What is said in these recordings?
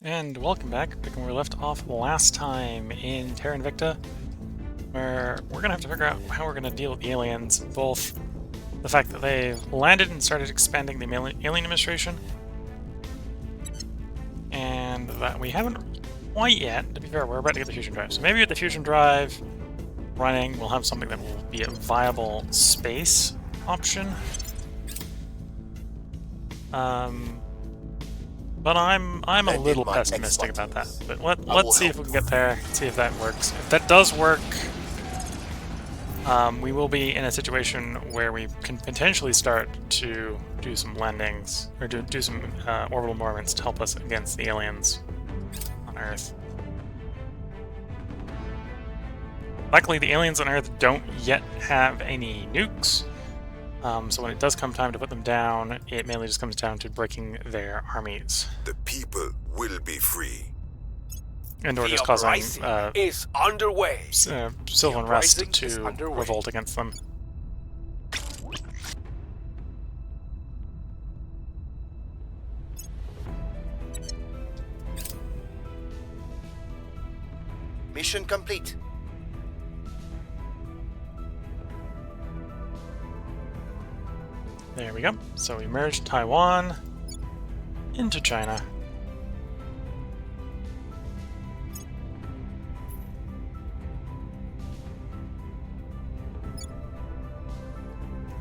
And welcome back, back when we left off last time in Terra Invicta, where we're going to have to figure out how we're going to deal with the aliens, both the fact that they've landed and started expanding the alien administration, and that we haven't quite yet, to be fair, we're about to get the fusion drive. So maybe with the fusion drive running, we'll have something that will be a viable space option. But I'm a little pessimistic about that. But let's see if we can get there, see if that works. If that does work, we will be in a situation where we can potentially start to do some landings, or do some orbital movements to help us against the aliens on Earth. Luckily, the aliens on Earth don't yet have any nukes, so when it does come time to put them down, it mainly just comes down to breaking their armies. The people will be free. And or just causing is underway. Sylvan Rest to revolt against them. Mission complete. There we go. So we merged Taiwan into China.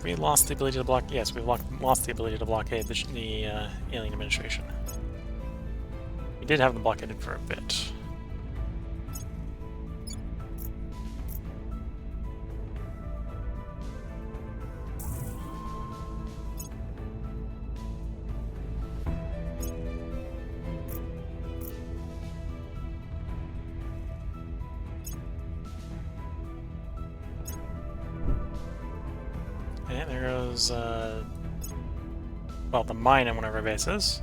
We lost the ability to block. Yes, we've lost the ability to blockade the alien administration. We did have them blockaded for a bit. And there goes, well, the mine in one of our bases.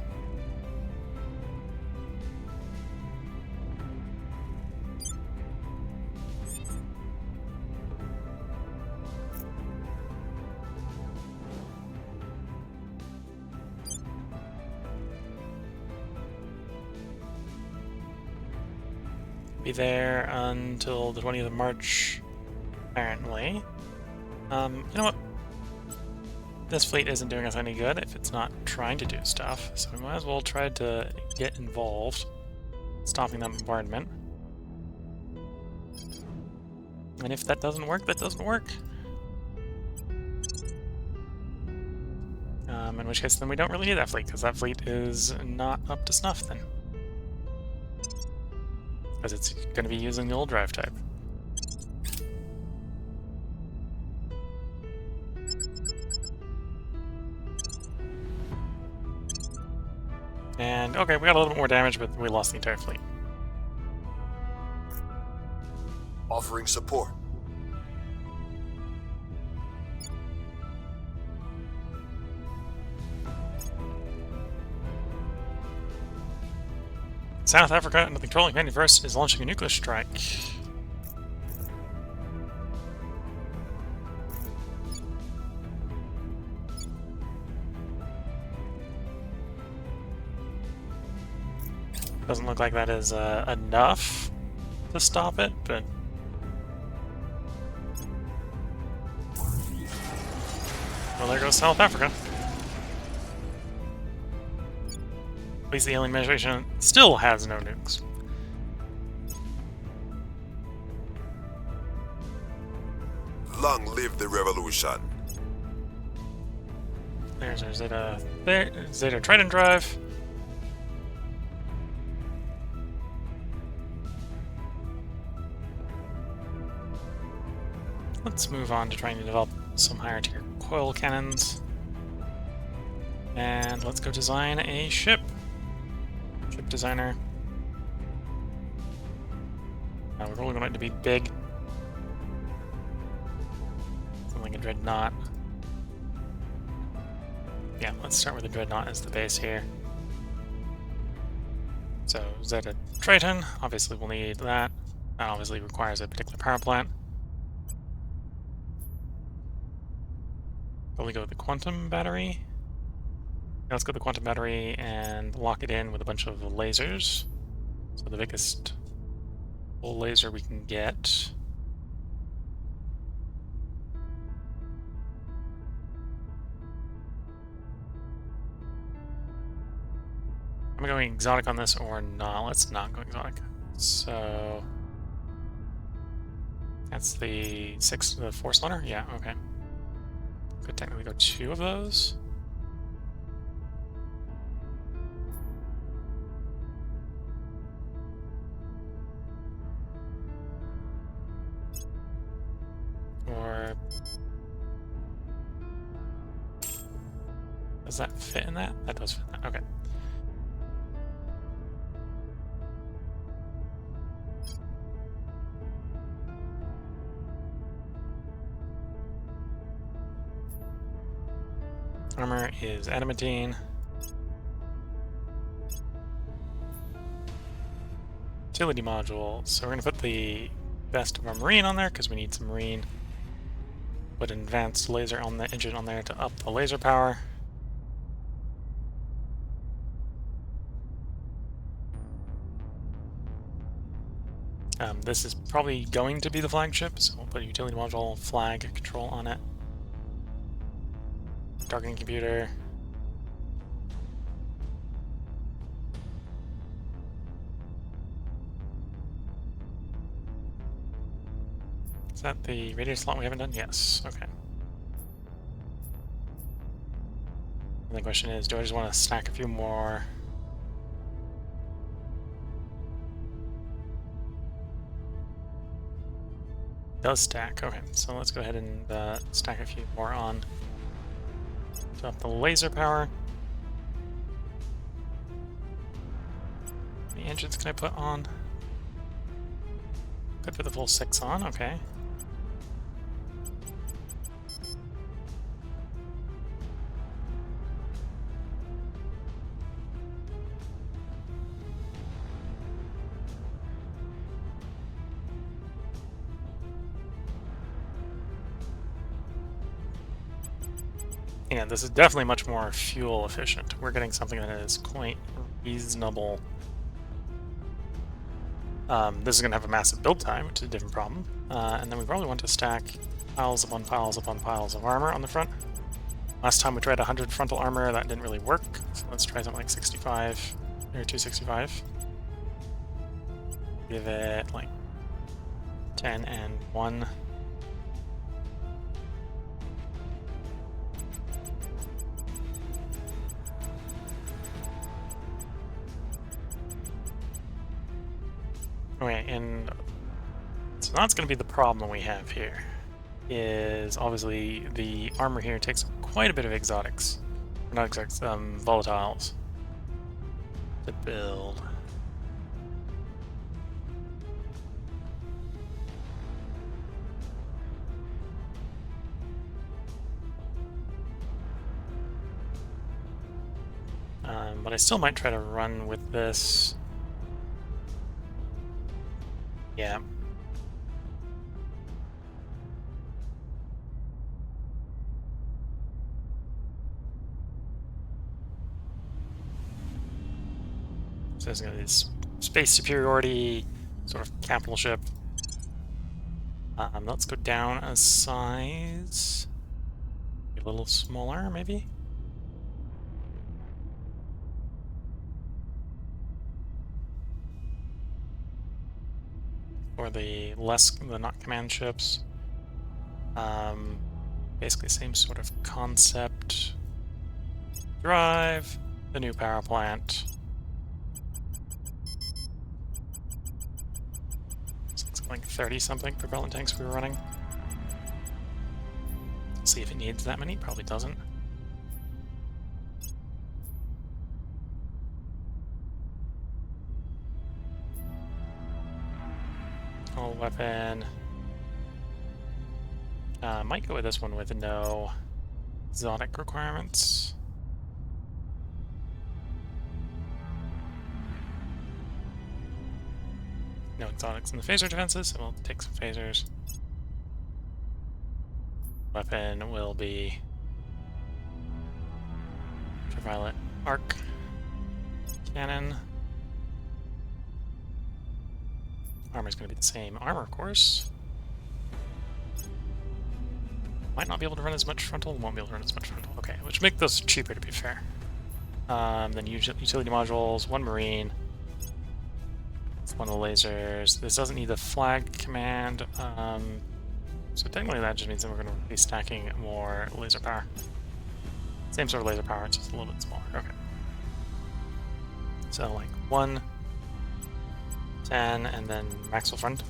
Be there until the 20th of March, apparently. You know what? This fleet isn't doing us any good if it's not trying to do stuff, so we might as well try to get involved, stopping that bombardment. And if that doesn't work, that doesn't work. In which case, then we don't really need that fleet, because that fleet is not up to snuff then. Because it's going to be using the old drive type. And, okay, we got a little bit more damage, but we lost the entire fleet. Offering support. South Africa and the controlling command universe is launching a nuclear strike. Doesn't look like that is enough to stop it, but... well, there goes South Africa. At least the alien administration still has no nukes. Long live the revolution. There's our Zeta Trident drive. Let's move on to trying to develop some higher tier coil cannons. And let's go design a ship. Ship designer. We're really going to be big. Something like a dreadnought. Yeah, let's start with the dreadnought as the base here. So Zeta Triton, obviously we'll need that. That obviously requires a particular power plant. Probably go with the quantum battery. Now let's go to the quantum battery and lock it in with a bunch of lasers. So the biggest full laser we can get. Am I going exotic on this or not? Let's not go exotic. So that's the four cylinder? Yeah, okay. Could technically go 2 of those. Or does that fit in that? That does fit in that. Okay. Armor is adamantine. Utility module. So we're going to put the best of our marine on there because we need some marine. Put an advanced laser on the engine on there to up the laser power. This is probably going to be the flagship, so we'll put a utility module flag control on it. Targeting computer. Is that the radio slot we haven't done? Yes, okay. And the question is, do I just want to stack a few more? Does stack, okay. So let's go ahead and stack a few more on. To up the laser power. How many engines can I put on? Could put the full 6 on, okay. Yeah, this is definitely much more fuel efficient. We're getting something that is quite reasonable. This is going to have a massive build time, which is a different problem. And then we probably want to stack piles upon piles upon piles of armor on the front. Last time we tried 100 frontal armor, that didn't really work. So let's try something like 65 or 265. Give it like 10 and 1. Okay, and so that's going to be the problem we have here, is obviously the armor here takes quite a bit of exotics, not exotics, volatiles to build. But I still might try to run with this. Yeah. So there's going to be this space superiority, sort of capital ship. Let's go down a size. A little smaller, maybe? Or the not command ships. Basically same sort of concept. Drive, the new power plant. Something like 30-something propellant tanks we were running. See if it needs that many, probably doesn't. Hull weapon. Might go with this one with no exotic requirements. No exotics in the phaser defenses, so we'll take some phasers. Weapon will be ultraviolet arc cannon. Armor's going to be the same armor, of course. Might not be able to run as much frontal, won't be able to run as much frontal. Okay, which make those cheaper, to be fair. Then utility modules, 1 marine. It's 1 of the lasers. This doesn't need the flag command. So technically that just means that we're going to be stacking more laser power. Same sort of laser power, it's just a little bit smaller. Okay. So like 1, 10, and then Maxwell front.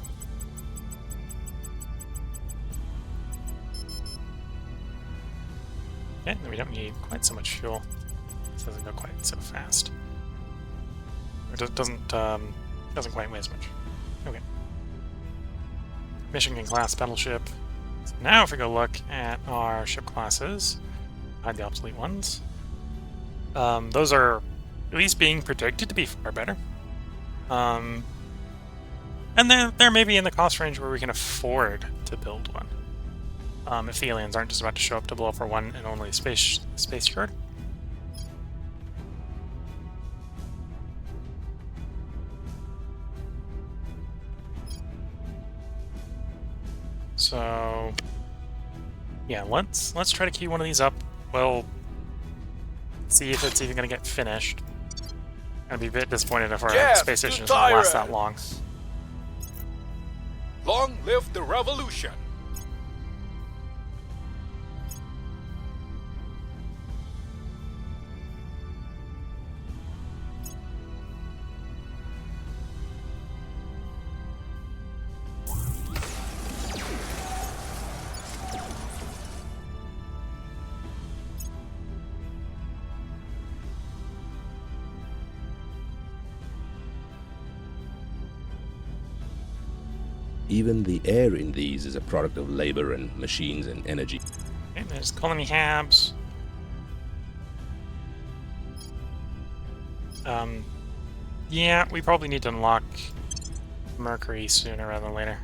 Okay, then we don't need quite so much fuel. This doesn't go quite so fast. It doesn't quite weigh as much. Okay. Michigan class battleship. So now if we go look at our ship classes, hide the obsolete ones. Those are at least being predicted to be far better. And they're maybe in the cost range where we can afford to build one. If the aliens aren't just about to show up to blow up our one and only space yard. So yeah, let's try to key one of these up. We'll see if it's even gonna get finished. I'd be a bit disappointed if our space station doesn't last that long. Long live the revolution! Even the air in these is a product of labor and machines and energy. Okay, there's colony habs. Yeah, we probably need to unlock Mercury sooner rather than later.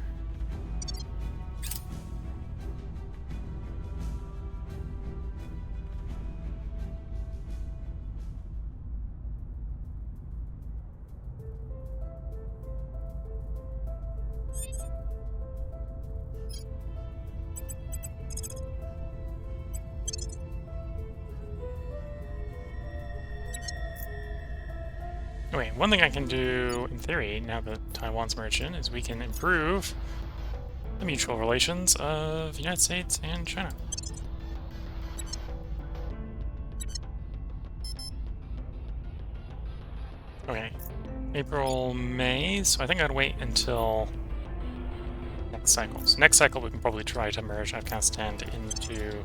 Okay, one thing I can do, in theory, now that Taiwan's merchant, is we can improve the mutual relations of the United States and China. Okay, April, May, so I think I'd wait until next cycle. So next cycle we can probably try to merge Afghanistan into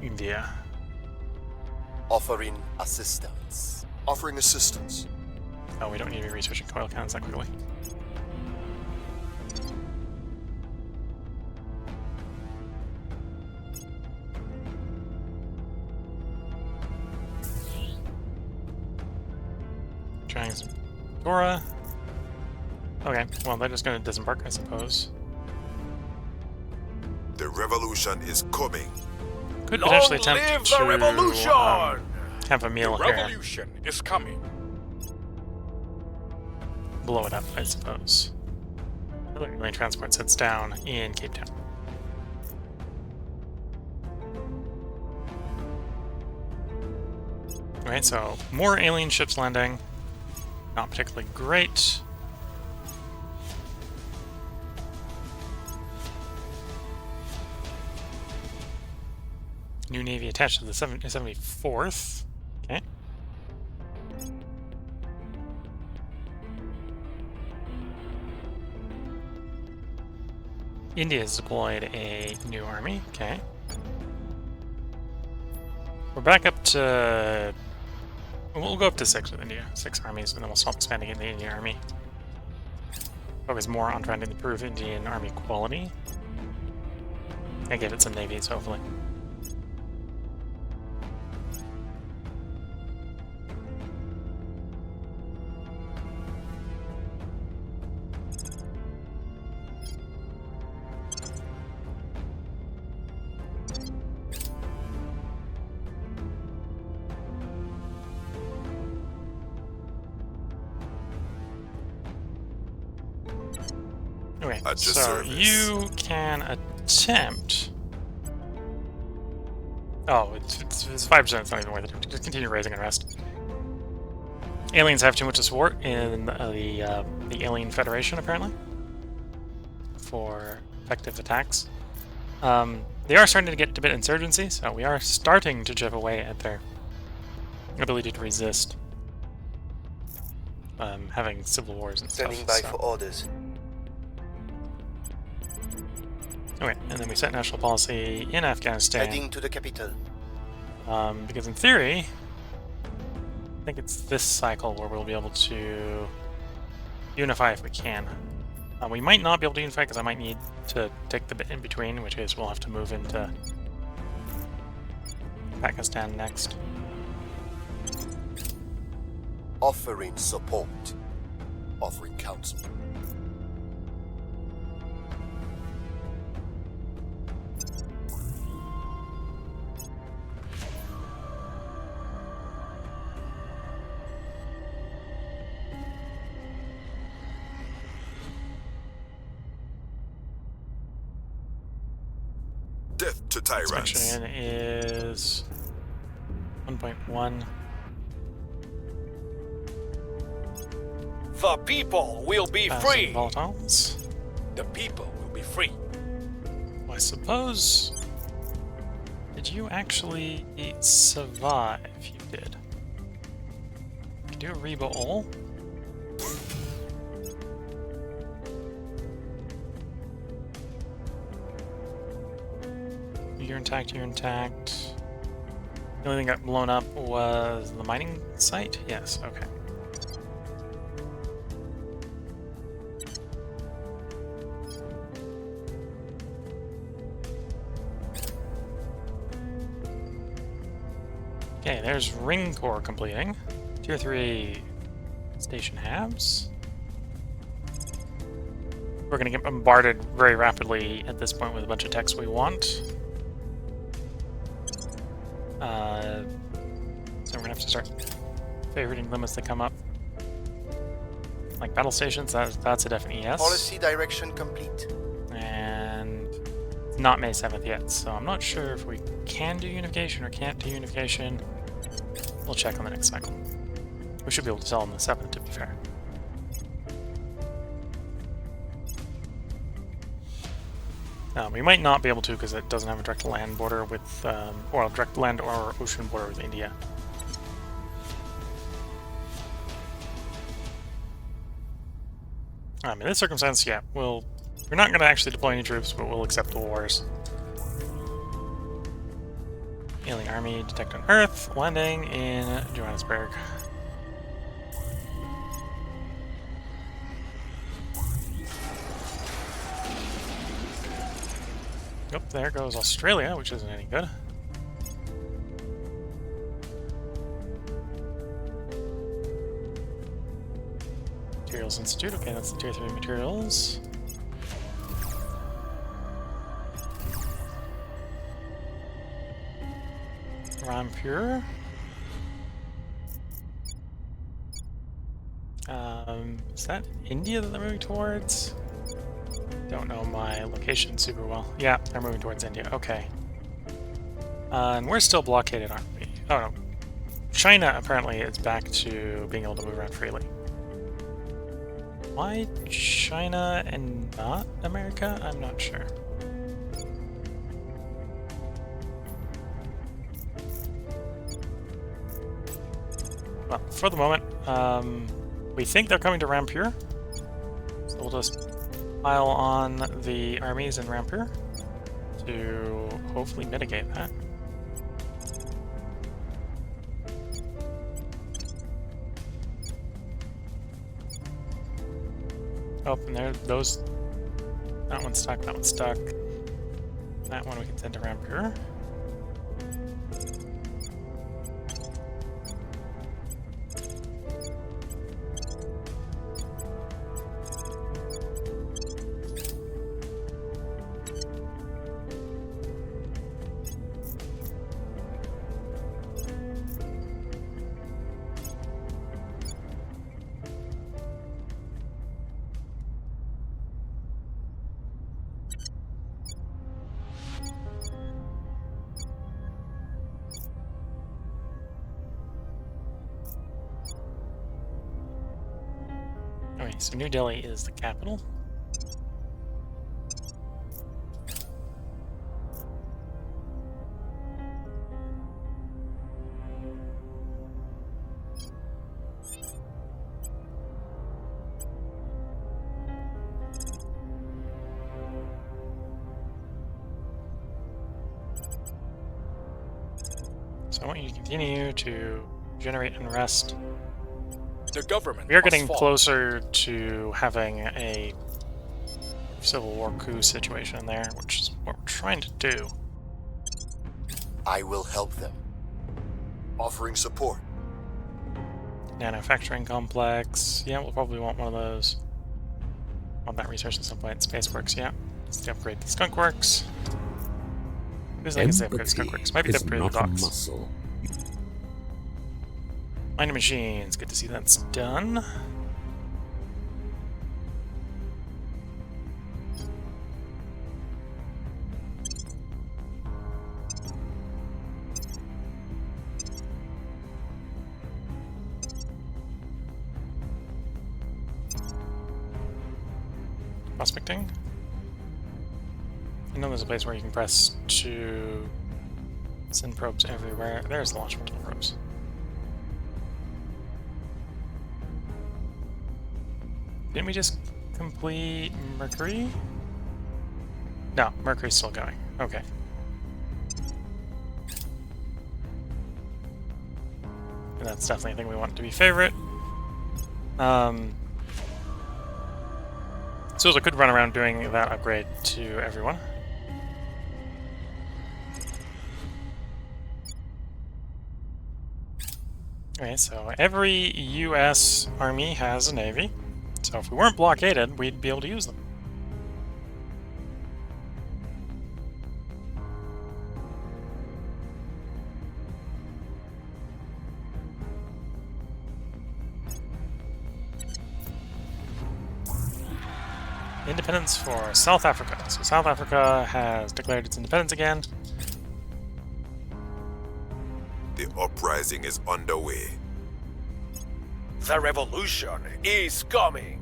India. Offering assistance. Offering assistance. Oh, we don't need to be researching coil cannons that quickly. Trying some Dora. Okay, well, they're just going to disembark, I suppose. The revolution is coming. Could potentially Long attempt live to the revolution! have a meal The here. revolution is coming. Blow it up, I suppose. Alien transport sits down in Cape Town. Okay, so more alien ships landing. Not particularly great. New navy attached to the 74th. Okay. India has deployed a new army. Okay. We're back up to... We'll go up to 6 with India. 6 armies, and then we'll stop expanding in the Indian army. Focus more on trying to improve Indian army quality. And give it some navies, hopefully. Okay, At your so service. you can attempt. Oh, it's 5%. It's not even worth it. Just continue raising and rest. Aliens have too much to support in the Alien Federation, apparently, for effective attacks. They are starting to get a bit insurgency, so we are starting to chip away at their ability to resist having civil wars and Standing stuff. by So. for orders. Okay, and then we set national policy in Afghanistan. Heading to the capital. Because in theory, I think it's this cycle where we'll be able to unify if we can. We might not be able to unify because I might need to take the bit in between, in which case we'll have to move into Pakistan next. Offering support. Offering counsel. Death to tyrants. Expansion is 1.1. The people will be free. Volatiles. The people will be free. Well, I suppose. Did you actually survive? You did. You do a Reba all. You're intact, you're intact. The only thing that got blown up was the mining site? Yes, okay. Okay, there's Ring Core completing. Tier 3 station halves. We're going to get bombarded very rapidly at this point with a bunch of techs we want. So we're going to have to start favoriting them as they come up. Like battle stations, that's a definite yes. Policy direction complete. And it's not May 7th yet, so I'm not sure if we can do unification or can't do unification. We'll check on the next cycle. We should be able to tell on the 7th, to be fair. We might not be able to because it doesn't have a direct land border with, or a direct land or ocean border with India. In this circumstance, yeah, we're not going to actually deploy any troops, but we'll accept the wars. Alien army detect on Earth, landing in Johannesburg. Yep, there goes Australia, which isn't any good. Materials Institute, okay, that's the Tier 3 materials. Rampur. Is that India that they're moving towards? Don't know my location super well. Yeah, they're moving towards India. Okay. And we're still blockaded, aren't we? Oh no. China apparently is back to being able to move around freely. Why China and not America? I'm not sure. Well, for the moment, we think they're coming to Rampur. So we'll just pile on the armies in Rampur to hopefully mitigate that. Oh, and there, those. That one's stuck, that one's stuck. That one we can send to Rampur. Okay, so New Delhi is the capital. So I want you to continue to generate unrest. The government We are must getting fall. closer to having a civil war coup situation there, which is what we're trying to do. I will help them. Offering support. Manufacturing complex. Yeah, we'll probably want one of those. Want that research at some point. Spaceworks, yeah. Let's upgrade the Skunk Works. Who's like to upgrade the Skunk Works? Might be the is upgrade the not a docks. muscle. Mining machines. Good to see that's done. Prospecting. I know there's a place where you can press to send probes everywhere. There's the launch multiple probes. Didn't we just complete Mercury? No, Mercury's still going. Okay. And that's definitely a thing we want to be favorite. So I could run around doing that upgrade to everyone. Okay, so every US army has a navy. So if we weren't blockaded, we'd be able to use them. Independence for South Africa. So South Africa has declared its independence again. The uprising is underway. The revolution is coming.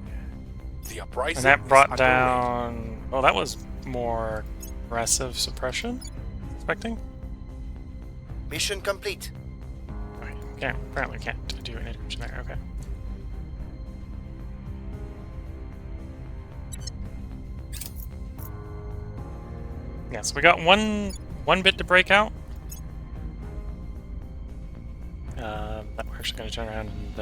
The uprising And that is brought underway. down... Well, that was more aggressive suppression. Expecting? Mission complete. Okay, yeah, apparently can't do an intervention there. Okay. Yes, we got one bit to break out. That we're actually going to turn around and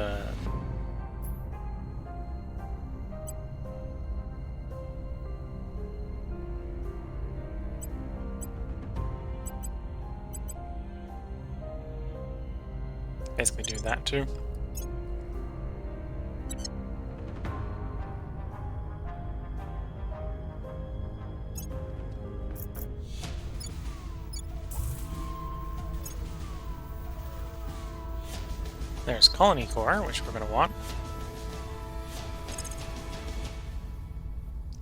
basically do that too. There's Colony Core, which we're going to want.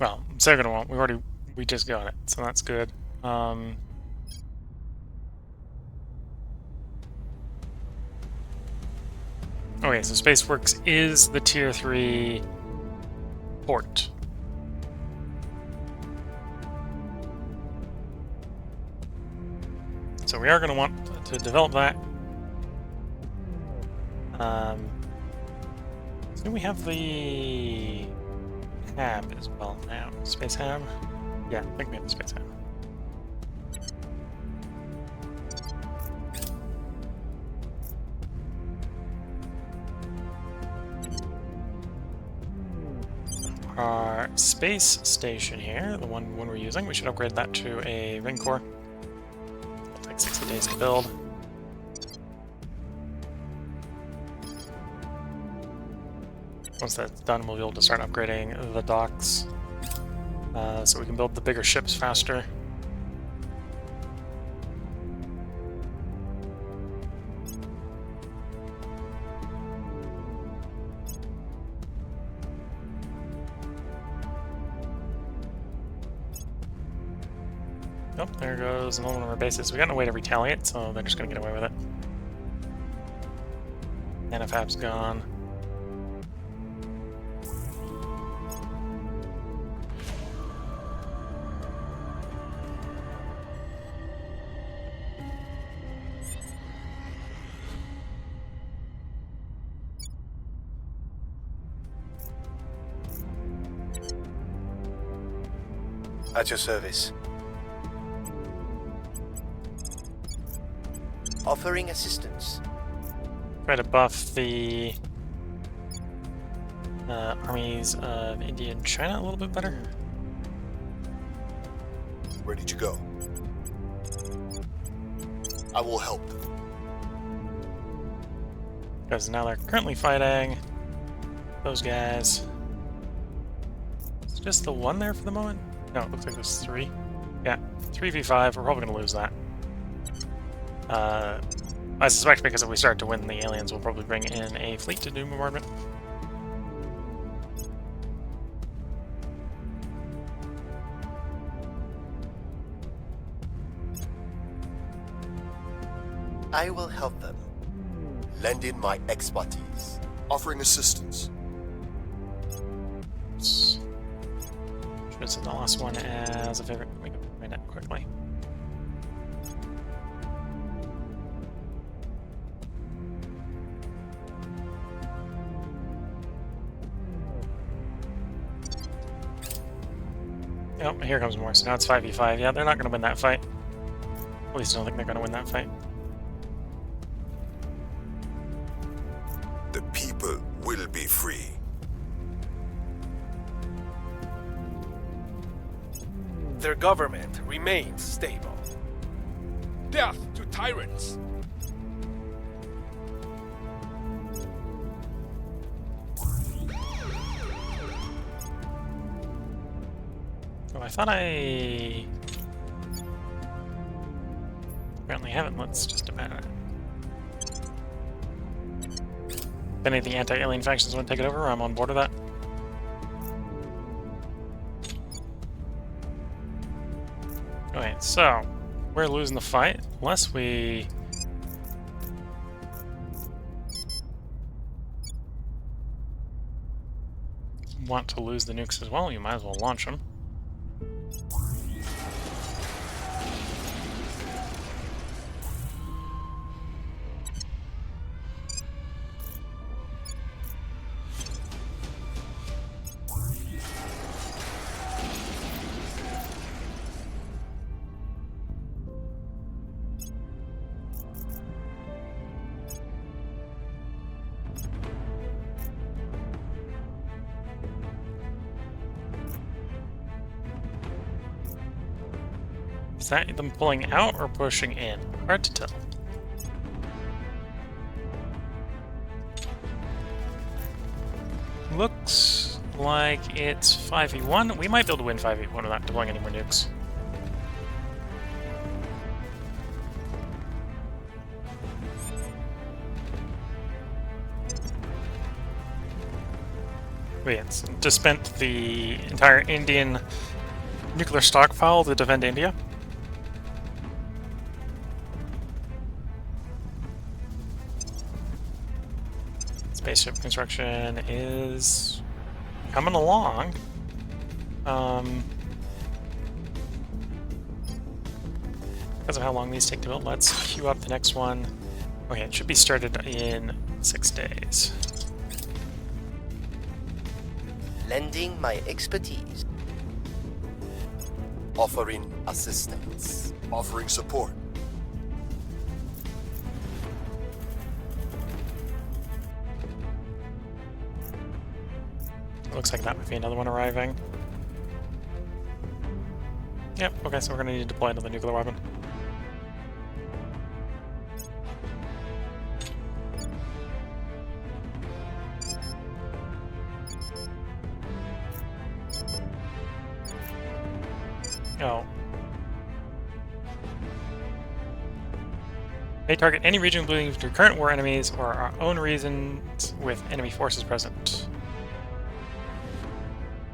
Well, they're going to want. We just got it, so that's good. Okay, so Spaceworks is the Tier 3 port. So we are going to want to develop that. So we have the hab as well now. Space hab? Yeah, I think we have the space hab. Our space station here, the one we're using, we should upgrade that to a ring core. It'll take 60 days to build. Once that's done, we'll be able to start upgrading the docks so we can build the bigger ships faster. Oh, there goes one of our bases. We got no way to retaliate, so they're just going to get away with it. NFAB's gone. At your service. Offering assistance. Try to buff the armies of India and China a little bit better. Ready to go. I will help. Because now they're currently fighting those guys. It's just the one there for the moment? No, it looks like there's 3. Yeah, 3v5. We're probably going to lose that. I suspect because if we start to win the aliens, we'll probably bring in a fleet to do bombardment. I will help them. Lend in my expertise. Offering assistance. Should have said the last one as a favorite. We can find it quickly. Oh, here comes more. So now it's 5v5. Yeah, they're not going to win that fight. At least I don't think they're going to win that fight. The people will be free. Their government remains stable. Death to tyrants! Oh, I thought I... apparently haven't. Let's just abandon it. If any of the anti-alien factions want to take it over, I'm on board with that. Okay, so we're losing the fight unless we want to lose the nukes as well. You might as well launch them. Is that them pulling out or pushing in? Hard to tell. Looks like it's 5v1. We might be able to win 5v1 without deploying any more nukes. Wait, it's just spent the entire Indian nuclear stockpile to defend India? Spaceship construction is coming along. Because of how long these take to build, let's queue up the next one. Okay, it should be started in 6 days. Lending my expertise. Offering assistance. Offering support. Looks like that might be another one arriving. Yep, okay, so we're gonna need to deploy another nuclear weapon. Oh. May target any region belonging to current war enemies or our own regions with enemy forces present.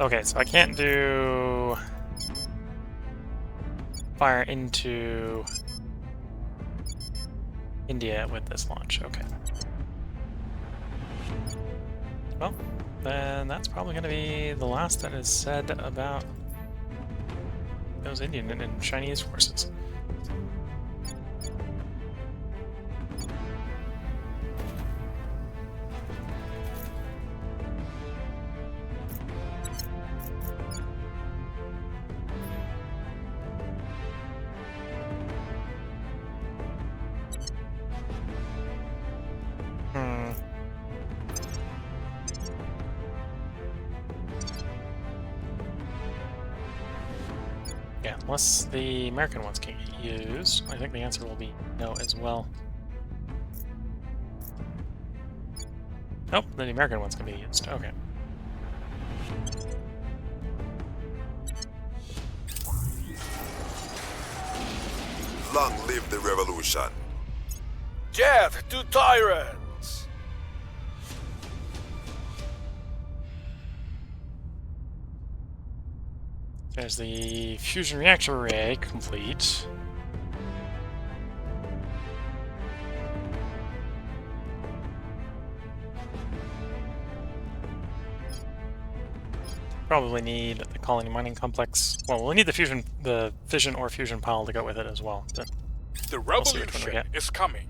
Okay, so I can't do fire into India with this launch. Okay. Well, then that's probably going to be the last that is said about those Indian and Chinese forces. Yeah, unless the American ones can get used. I think the answer will be no as well. Nope, the American ones can be used. Okay. Long live the revolution. Death to tyrants! There's the fusion reactor array complete. Probably need the colony mining complex. Well, we'll need the fission or fusion pile to go with it as well. But The we'll see which one we revolution get. is coming.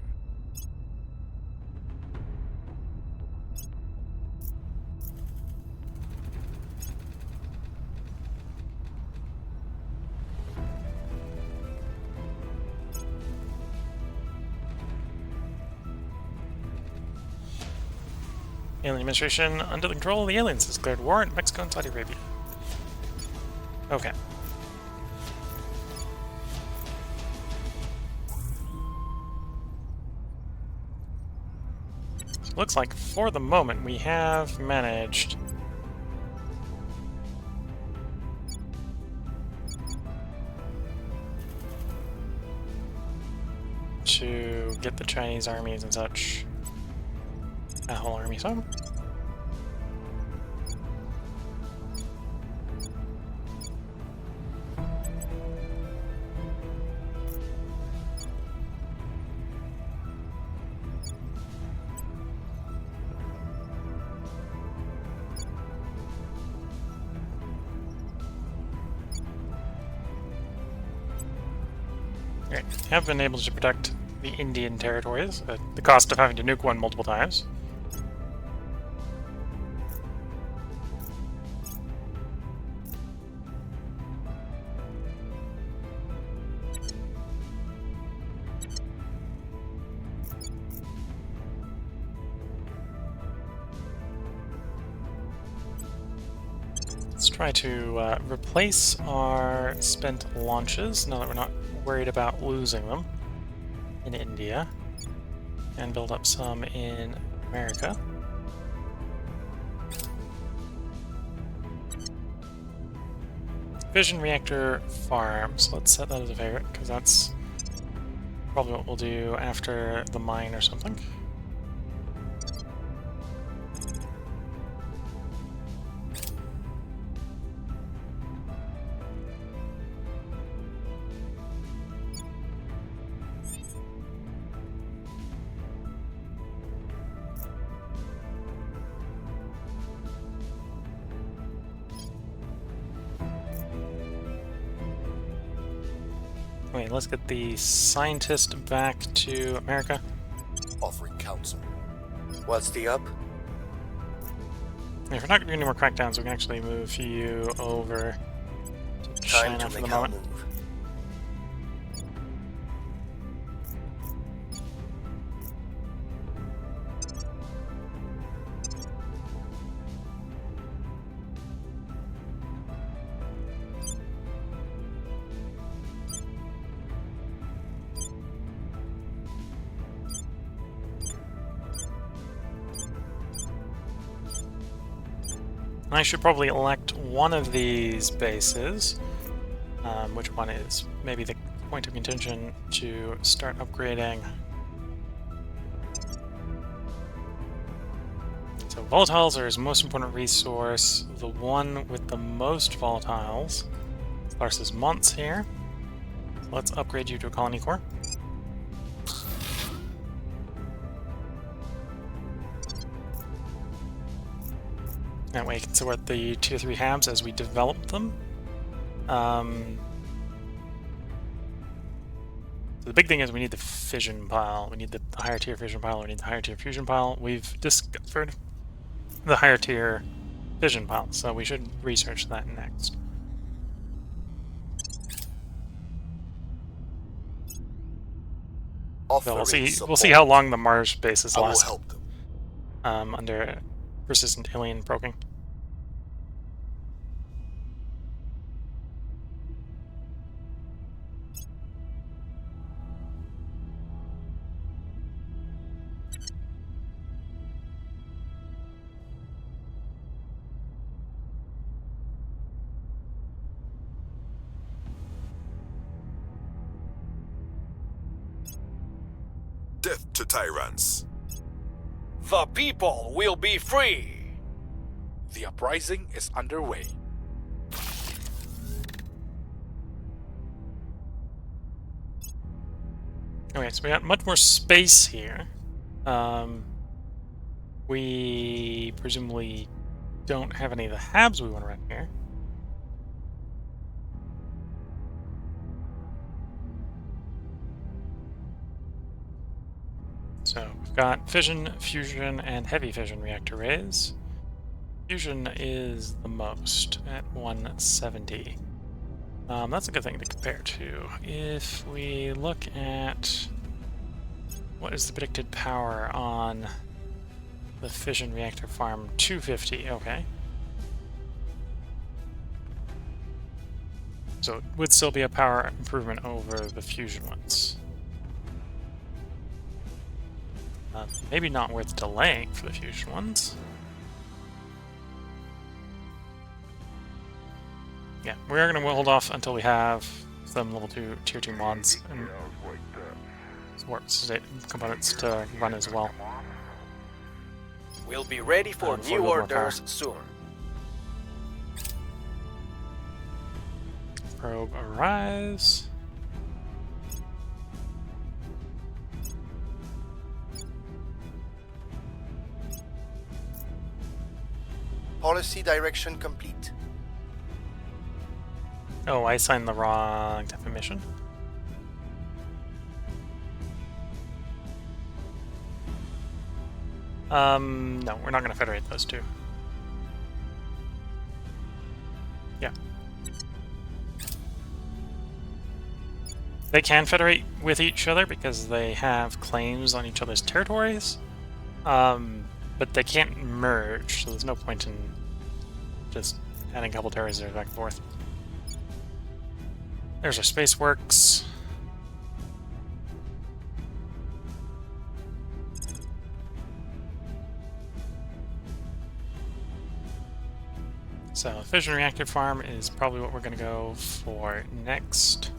Alien administration under the control of the aliens has declared war in Mexico and Saudi Arabia. Okay. So looks like for the moment we have managed to get the Chinese armies and such. That whole army, so. Alright, have been able to protect the Indian territories at the cost of having to nuke one multiple times. Let's try to replace our spent launches now that we're not worried about losing them in India, and build up some in America. Fission reactor farms. Let's set that as a favorite because that's probably what we'll do after the mine or something. Wait, let's get the scientist back to America. Offering counsel. What's the up? If we're not going to do any more crackdowns, we can actually move you over to Time China to for the make our moment. move. I should probably elect one of these bases. Which one is maybe the point of contention to start upgrading. So volatiles are his most important resource. The one with the most volatiles, Larsa's Monts here. So let's upgrade you to a colony core. That way you can support the tier 3 habs as we develop them. So the big thing is we need the fission pile. We need the higher tier fission pile. We need the higher tier fusion pile. We've discovered the higher tier fission pile, so we should research that next. So we'll see how long the Mars bases I will last help them. under persistent alien proking. Death to tyrants. The people will be free. The uprising is underway. Okay, so we got much more space here. We presumably don't have any of the habs we want to run here. So we've got fission, fusion, and heavy fission reactor arrays. Fusion is the most at 170. That's a good thing to compare to. If we look at what is the predicted power on the fission reactor farm, 250, okay. So it would still be a power improvement over the fusion ones. Maybe not worth delaying for the fusion ones. Yeah, we're going to hold off until we have some level 2 tier 2 mods and warp state components to run as well. We'll be ready for For a new little more orders power. soon. Probe arrives. Policy direction complete. Oh, I signed the wrong type of mission. No, we're not going to federate those two. Yeah. They can federate with each other because they have claims on each other's territories, but they can't merge, so there's no point in just adding a couple territories there back and forth. There's our space works. So fission reactor farm is probably what we're going to go for next.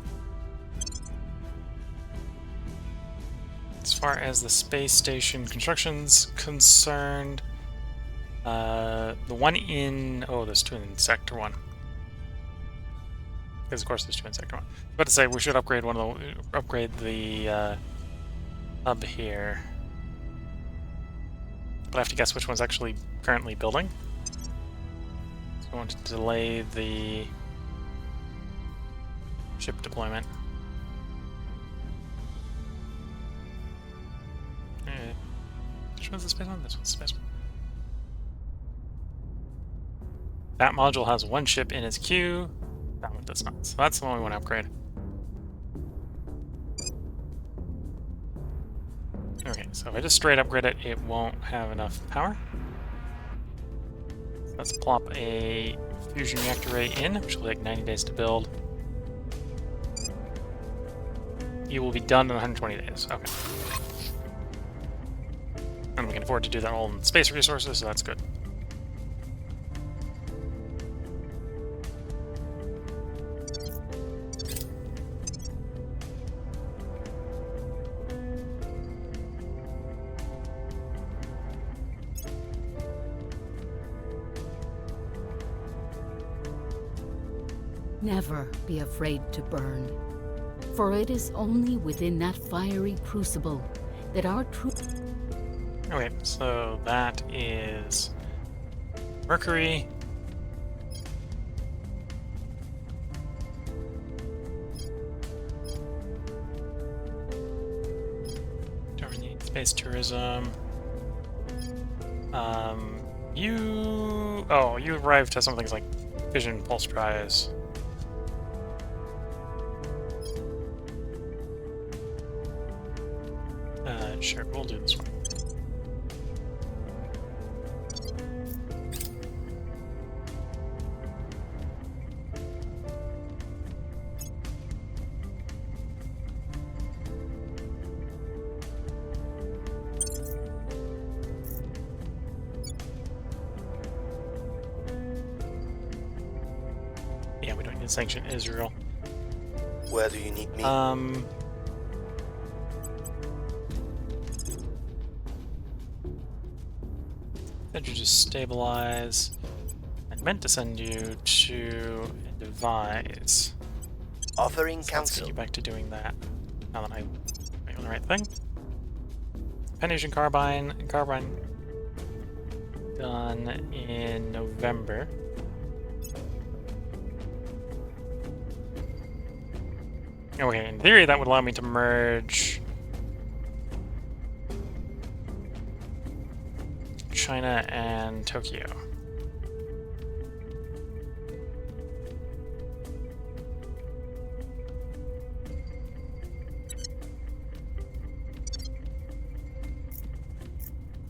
As far as the space station construction's concerned, the one in... Oh, there's two in Sector 1. Because of course there's two in Sector 1. I was about to say we should upgrade the hub here. But I have to guess which one's actually currently building. So I want to delay the ship deployment. Which one's the space one? This one's the space one. That module has one ship in its queue. That one does not. So that's the one we want to upgrade. Okay, so if I just straight upgrade it, it won't have enough power. So let's plop a fusion reactor array in, which will take 90 days to build. You will be done in 120 days. Okay. And we can afford to do that all in space resources, so that's good. Never be afraid to burn, for it is only within that fiery crucible that our true... Okay, so that is Mercury. Don't need space tourism. You arrived to some things like fission pulse drives. Sure, we'll do this one. Yeah, we don't need to sanction Israel. Where do you need me? Send you to stabilize. I meant to send you to advise. Offering So let's get counsel. you back to doing that. Now that I'm doing the right thing. Penetration carbine. Carbine done in November. Okay, in theory that would allow me to merge China and Tokyo.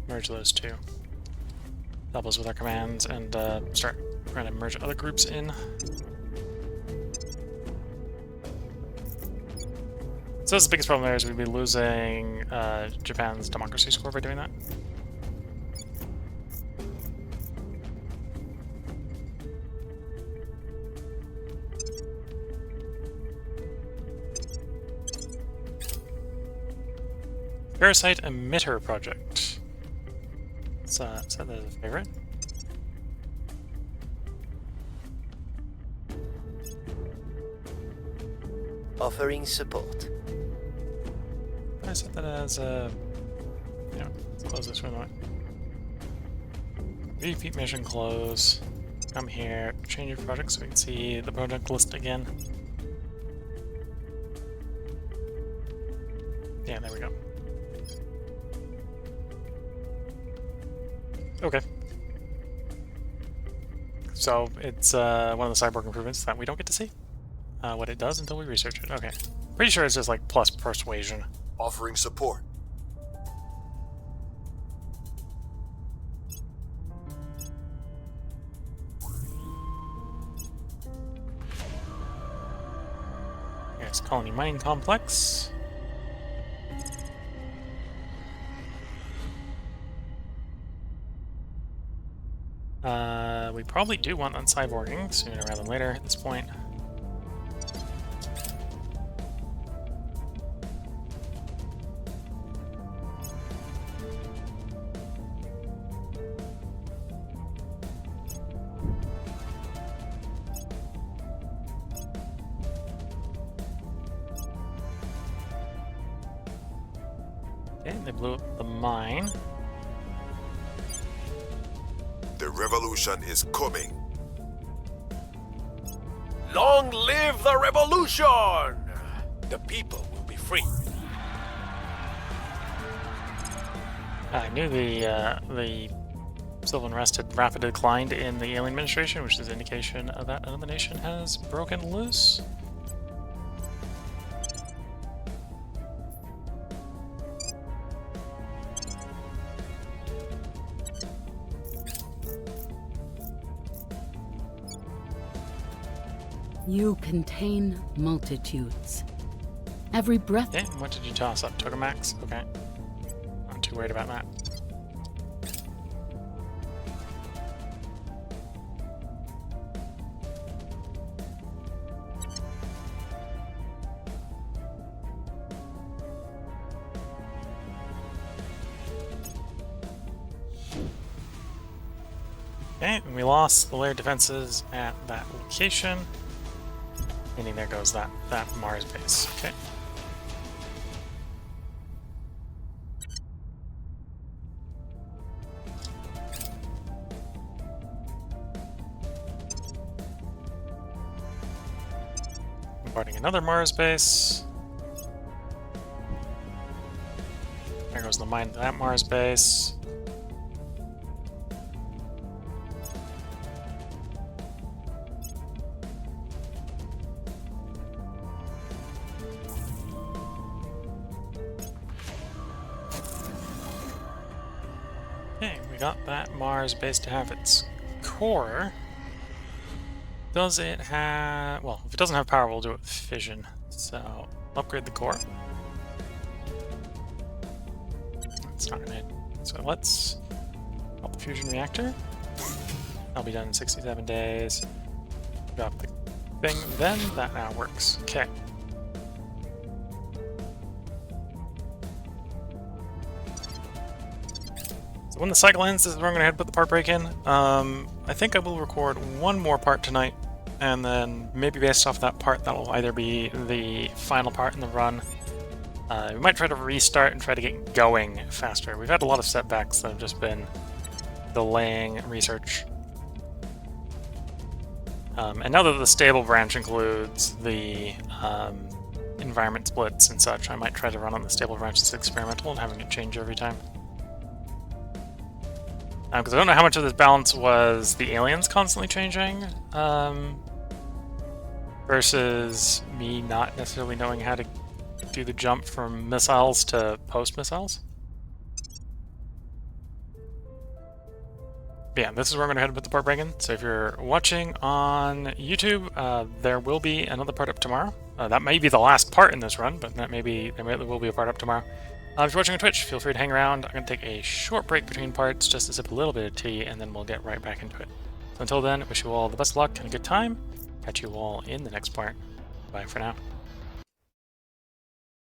Merge those two. Help us with our commands and start trying to merge other groups in. So that's the biggest problem there is we'd be losing Japan's democracy score by doing that. Parasite Emitter Project. Set that as a favorite. Offering support. I set that as a... Yeah, let's close this for a moment. Repeat mission close. Come here, change your project so we can see the project list again. Yeah, there we go. Okay. So it's one of the cyborg improvements that we don't get to see what it does until we research it. Okay. Pretty sure it's just like plus persuasion. Offering support. Here's Colony Mining Complex. We probably do want that cyborging sooner rather than later at this point. Okay, they blew up the mine. The revolution is coming. Long live the revolution! The people will be free. I knew the civil unrest had rapidly declined in the alien administration, which is an indication of that another nation has broken loose. You contain multitudes. Every breath. Okay, what did you toss up? Tokamaks? Okay. Not too worried about that. Okay, and we lost the layered defenses at that location. Meaning there goes that Mars base. Okay. Bombarding another Mars base. There goes the mine to that Mars base. Okay, we got that Mars base to have its core. Does it have... Well, if it doesn't have power, we'll do it with fission. So, upgrade the core. It's not gonna... So let's... Drop the fusion reactor. That'll be done in 67 days. Drop the thing, then that now works. Okay. So when the cycle ends, this is where I'm going to head put the part break in. I think I will record one more part tonight, and then maybe based off that part, that will either be the final part in the run. We might try to restart and try to get going faster. We've had a lot of setbacks that have just been delaying research. And now that the stable branch includes the environment splits and such, I might try to run on the stable branch as experimental and having it change every time. Because I don't know how much of this balance was the aliens constantly changing, versus me not necessarily knowing how to do the jump from missiles to post-missiles. But yeah, this is where I'm going to head to put the part break in. So if you're watching on YouTube, there will be another part up tomorrow. That may be the last part in this run, but there will be a part up tomorrow. If you're watching on Twitch, feel free to hang around. I'm going to take a short break between parts just to sip a little bit of tea, and then we'll get right back into it. So until then, I wish you all the best of luck and a good time. Catch you all in the next part. Bye for now.